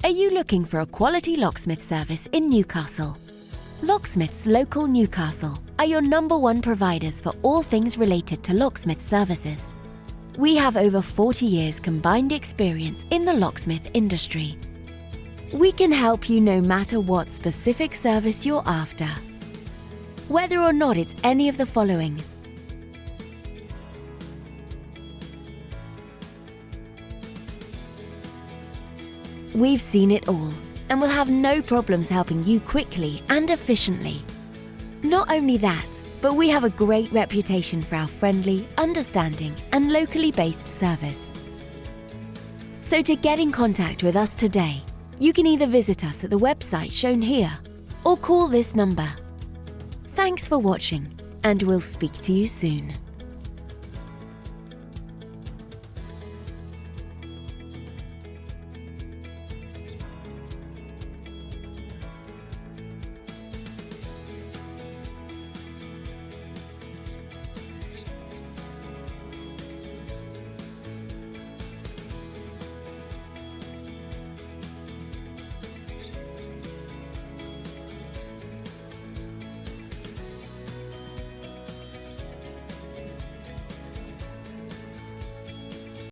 Are you looking for a quality locksmith service in Newcastle? Locksmiths Local Newcastle are your #1 providers for all things related to locksmith services. We have over 40 years combined experience in the locksmith industry. We can help you no matter what specific service you're after. Whether or not it's any of the following: we've seen it all and will have no problems helping you quickly and efficiently. Not only that, but we have a great reputation for our friendly, understanding and locally based service. So to get in contact with us today, you can either visit us at the website shown here or call this number. Thanks for watching, and we'll speak to you soon.